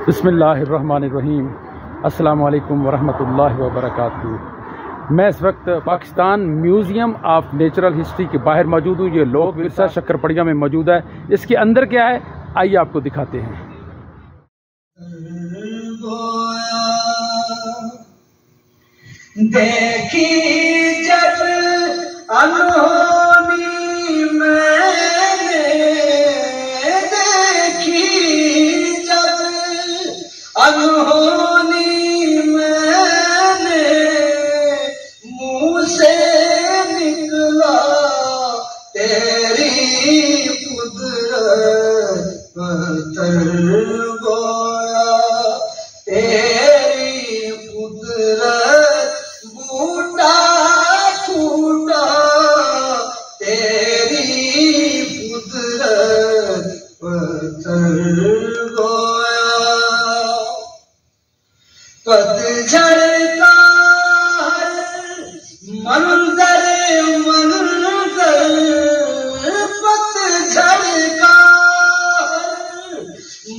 बिस्मिल्लाहिर्रहमानिर्रहीम। अस्सलामु अलैकुम वरहमतुल्लाहि वबरकातुहू। मैं इस वक्त Pakistan museum of natural history के बाहर मौजूद हूँ। ये लोक विरसा शक्करपड़िया में मौजूद है। इसके अंदर क्या है, आइए आपको दिखाते हैं। देखी जब अनहोनी मैंने, देखी जब अनहोनी मैंने, मुँह से निकला तेरी कुदरत पत्थर गोया, तेरी कुदरत बूटा फूटा, तेरी कुदरत पत्थर गोया। पतझड़ का मंजर मंजर, पतझड़ का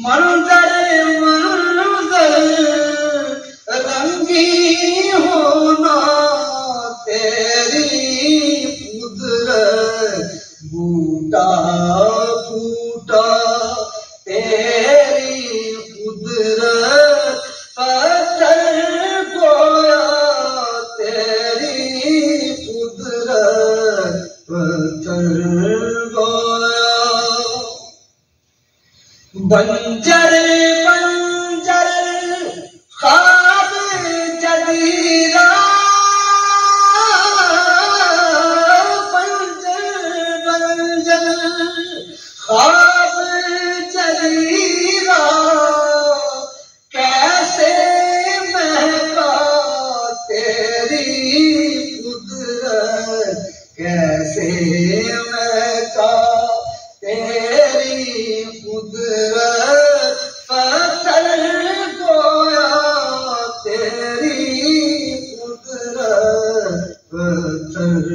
मंजर मंजर, रंगी होना तेरी कुदरत बूटा फूटा, तेरी कुदरत पत्थर गोया, तेरी कुदरत पत्थर गोया। बंजर बंजर ख्वाब जदीरा, बंजर बंजर ख्वाब जदीरा, कैसे महका तेरी कुदरत, कैसे महका तेरी कुदरत पत्थर गोया, तेरी कुदरत पत्थर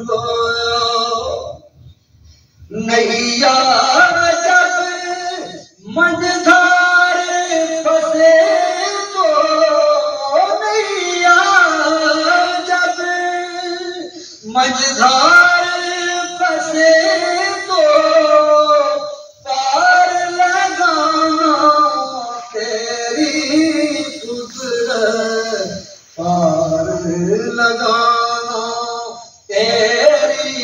गोया। नैया जब मझधार फंसे तो, नैया जब मझधार फंसे तो, पार लगाना तेरी कुदरत, पार लगाना तेरी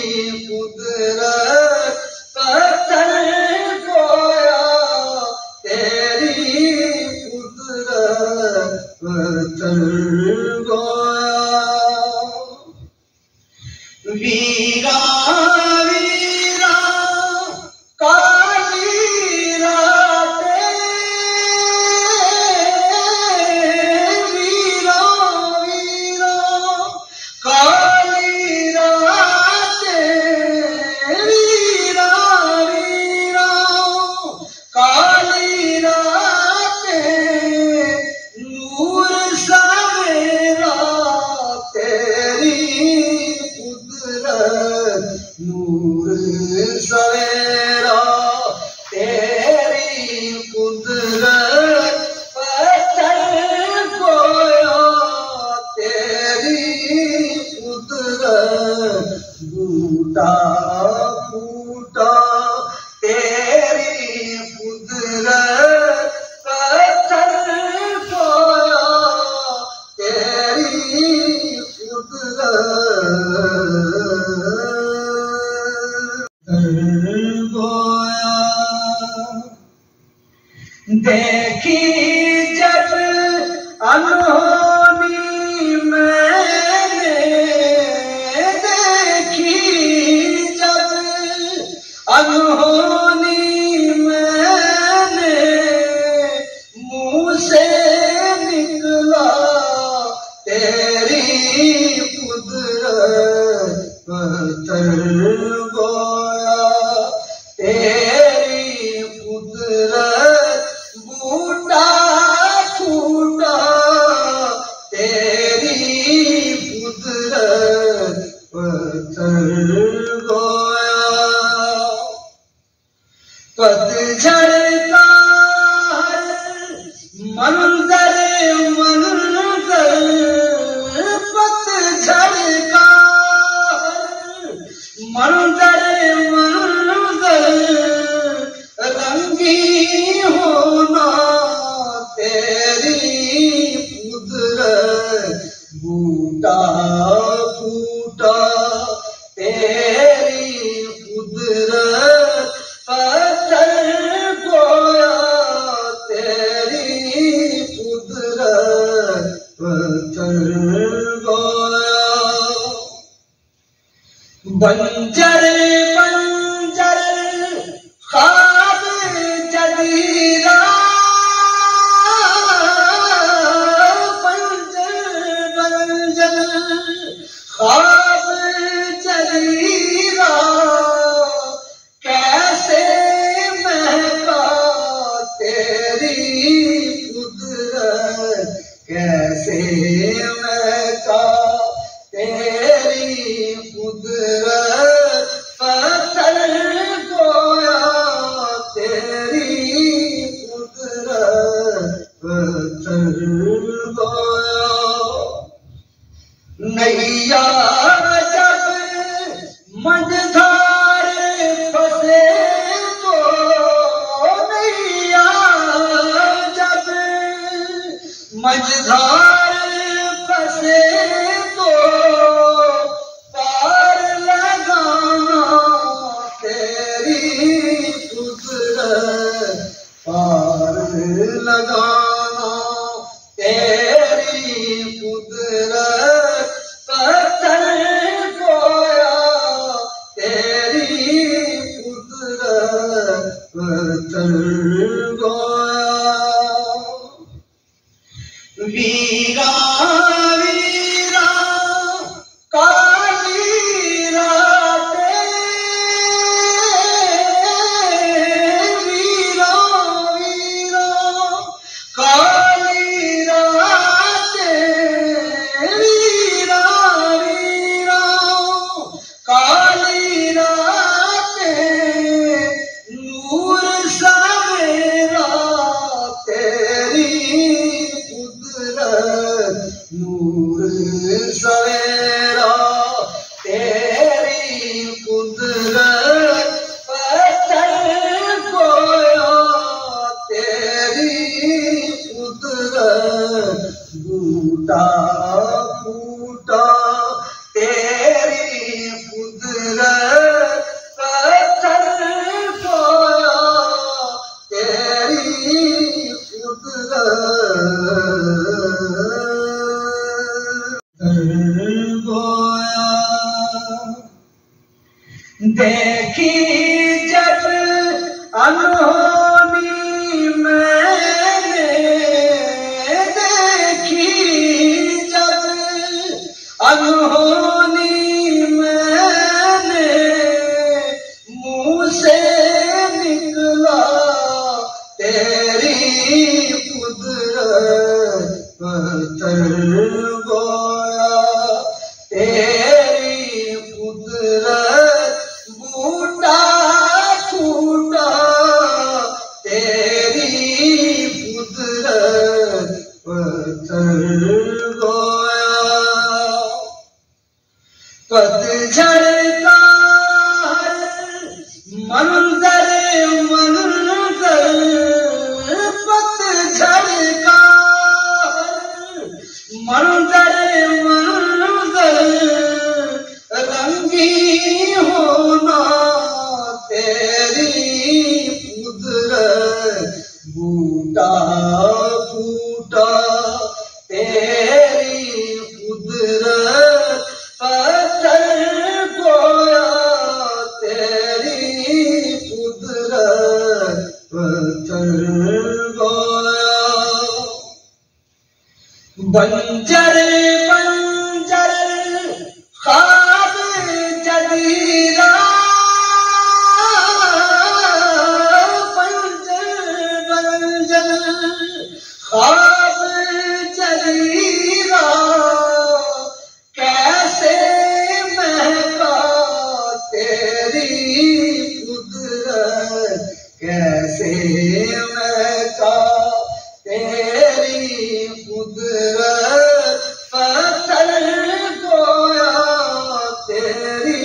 कुदरत पत्थर गोया, तेरी कुदरत पत्थर गोया। वीरा वीरा काली रातें, वीरा वीरा काली रातें, वीरा वीरा काली रातें, नूर सवेरा तेरी कुदरत, नूर सवेरा तेरी कुदरत पत्थर गोया, तेरी कुदरत बूटा फूटा, तेरी कुदरत पत्थर गोया, तेरी कुदरत गोया। देखी जब अनहोनी मैंने, देखी जब अनहोनी मैंने, मुँह से निकला तेरी कुदरत पत्थर गोया, तेरी कुदरत बूटा फूटा, तेरी बंजर बंजर ख्वाब जदीरा, बंजर बंजर ख्वाब जदीरा, कैसे महका तेरी कुदरत, कैसे महका तेरी कुदरत, पत्थर गोया तेरी कुदरत, पत्थर गोया। नैया जब मझधार फंसे तो, नैया जब मझधार फंसे तो, पार लगाना तेरी कुदरत, पार लगाना तेरी कुदरत, पत्थर गोया तेरी कुदरत, पत्थर गोया। वीरा वीरा काली रातें, वीरा वीरा काली रातें, वीरा वीरा काली रातें, नूर सवेरा तेरी कुदरत, नूर सवेरा तेरी कुदरत, पत्थर गोया तेरी कुदरत, बूटा फूटा तेरी कुदरत, पत्थर गोया तेरी कुदरत, गोया। देखी जब अनहोनी मैंने, देखी जब अनहोनी मैंने, मुंह से निकला तेरी कुदरत, पत्थर गोया तेरी कुदरत, बूटा फूटा तेरी कुदरत, पत्थर गोया। पतझड़ का मंजर मंजर, पतझड़ का मंजर मंजर, रंगी होना तेरी कुदरत, बूटा फूटा तेरी कुदरत, पत्थर गोया तेरी कुदरत, पत्थर गोया। बंजर बंजर ख्वाब जदीरा, बंजर बंजर ख्वाब जदीरा, कैसे महका तेरी कुदरत, कैसे महका तेरी कुदरत, पत्थर गोया तेरी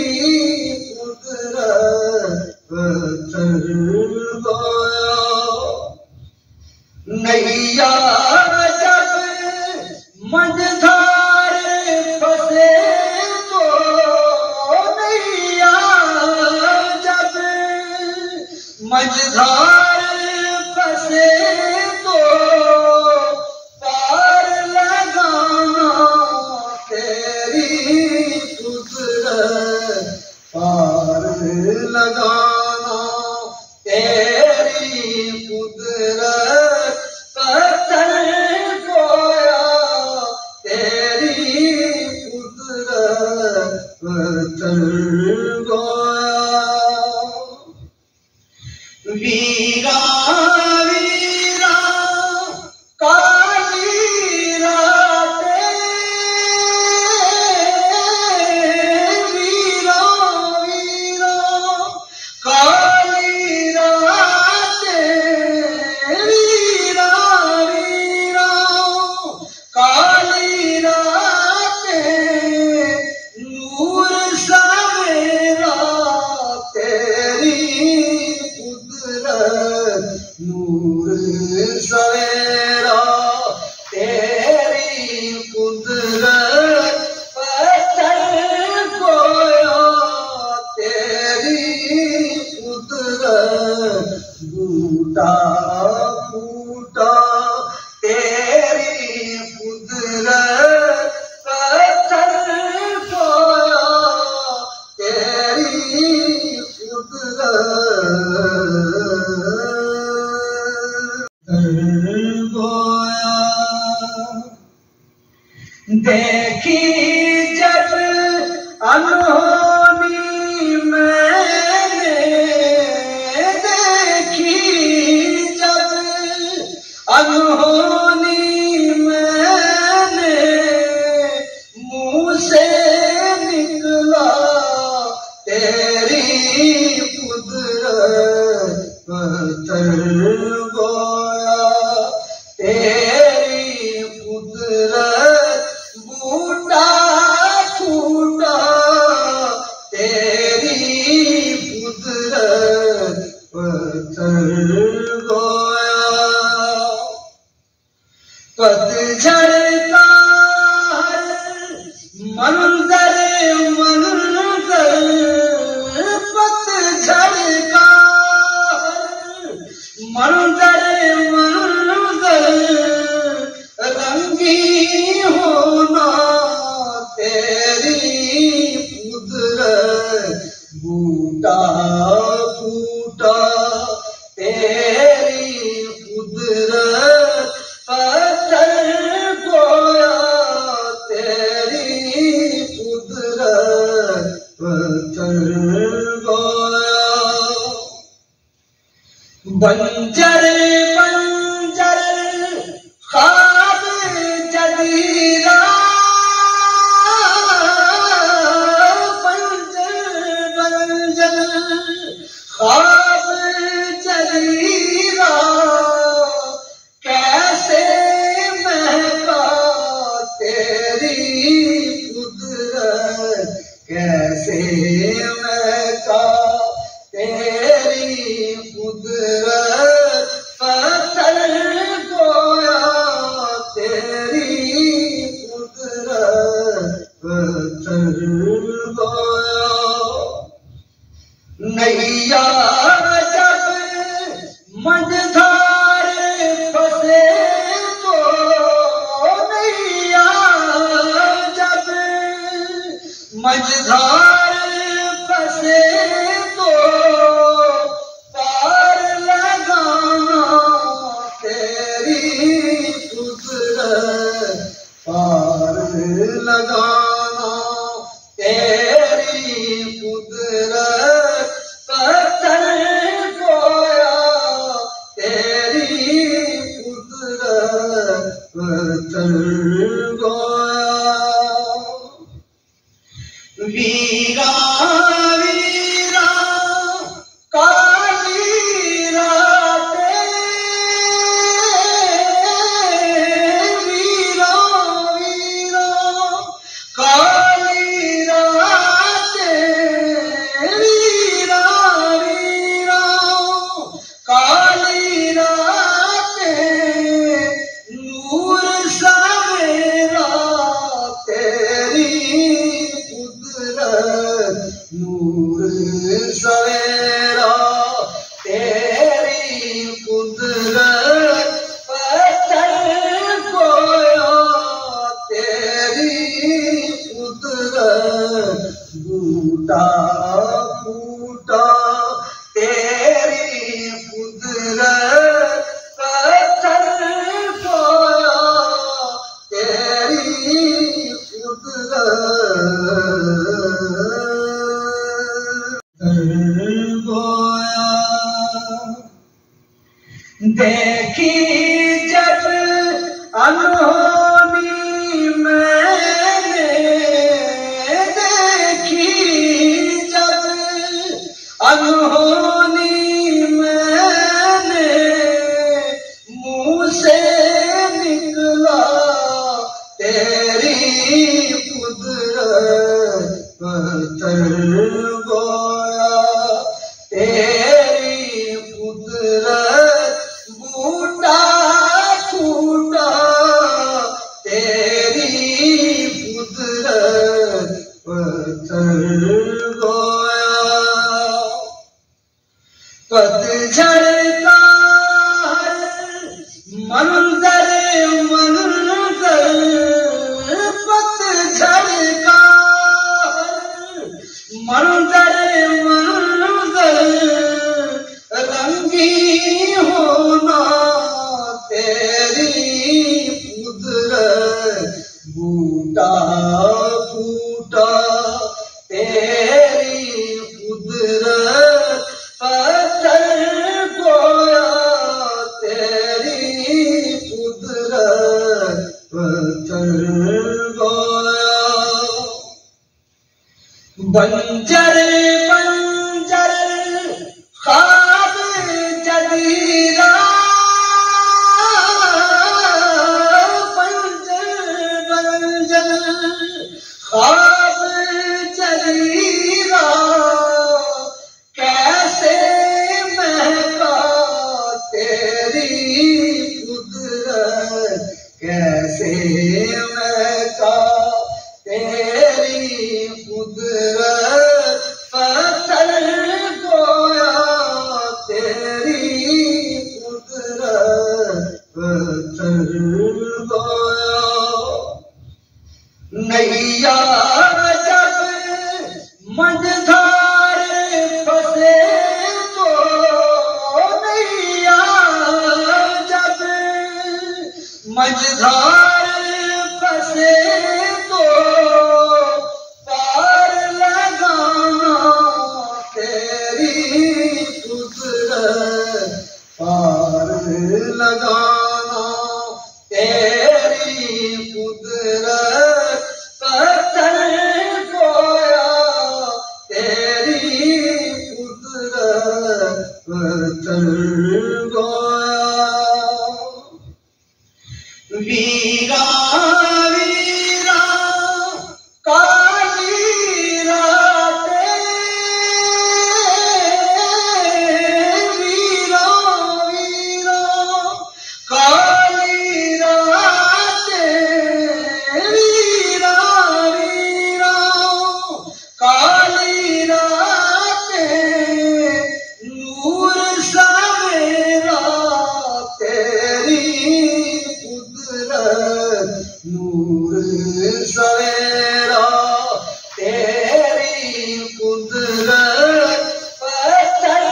कुदरत, पत्थर गोया। नैया जब मझधार फंसे तो, नैया जब मझधार फंसे तो, पार लगाना तेरी कुदरत, सवेरा तेरी कुदरत पत्थर गोया तेरी कुदरत बूटा फूटा तेरी कुदरत पत्थर गोया तेरी कुदरत गोया। देखी जब अनहोनी मैंने देखी जब अनहोनी मैंने मुँह से निकला तेरी कुदरत पत्थर गोया तेरी कुदरत बूटा फूटा तेरी कुदरत पत्थर गोया। पतझड़ का मंजर मंजर पतझड़ का मंजर मंजर रंगी होना तेरी कुदरत बूटा फूटा तेरी कुदरत पत्थर गोया तेरी कुदरत पत्थर गोया। बंजर बंजर ख्वाब जदीरा बंजर बंजर ख्वाब जदीरा कैसे महका तेरी कुदरत कैसे महका तेरी कुदरत पत्थर गोया तेरी कुदरत पत्थर गोया। नैया जब मझधार फंसे तो नैया जब मझधार फंसे तो पार लगाना तेरी कुदरत पार लगाना तेरी कुदरत पत्थर गोया तेरी कुदरत पत्थर गोया। वीरा वीरा काली रातें वीरा वीरा काली रातें वीरा वीरा काली रातें नूर सवेरा तेरी कुदरत नूर सवेरा तेरी कुदरत पत्थर गोया तेरी कुदरत बूटा फूटा तेरी कुदरत पत्थर गोया तेरी कुदरत गोया। देखी जब अनहोनी मैंने देखी जब अनहोनी मैंने मुँह से निकला तेरी कुदरत पत्थर गोया तेरी कुदरत बूटा टूटा फूटा तेरी कुदरत पत्थर गोया तेरी कुदरत पत्थर गोया बंजर बंजर ख्वाब जदीरा ख्वाब जदीरा कैसे महका तेरी कुदरत कैसे महका तेरी कुदरत पत्थर गोया तेरी कुदरत पत्थर गोया नैया जब मझधार फंसे तो नैया जब मझधार फंसे तो पार लगाना तेरी कुदरत पार लगाना तेरी कुदरत पत्थर गोया तेरी कुदरत पत्थर गोया वीरा वीरा काली रातें वीरा वीरा काली रातें वीरा वीरा काली रातें नूर सवेरा तेरी कुदरत नूर सवेरा तेरी कुदरत पत्थर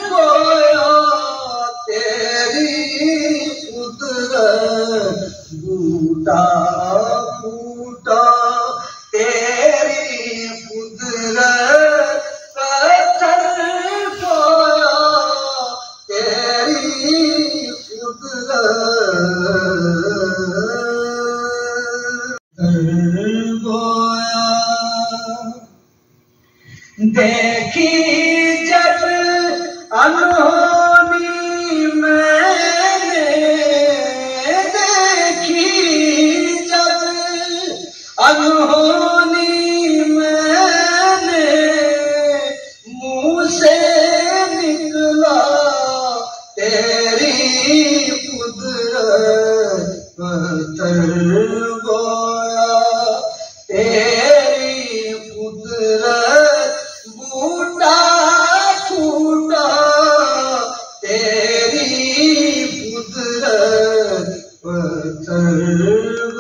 गोया तेरी कुदरत टूटा फूटा तेरी कुदरत पत्थर गोया तेरी कुदरत गोया देखी जब अनहोनी मैंने देखी जब अनहोनी मैंने मुंह से निकला तेरी कुदरत पत्थर गोया तेरी कुदरत बूटा छूटा तेरी कुदरत पत्थर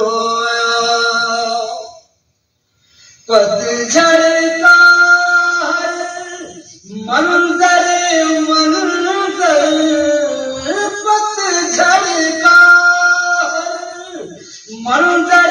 गोया पतझड़ का मंजर मंजर पतझड़ का मंजर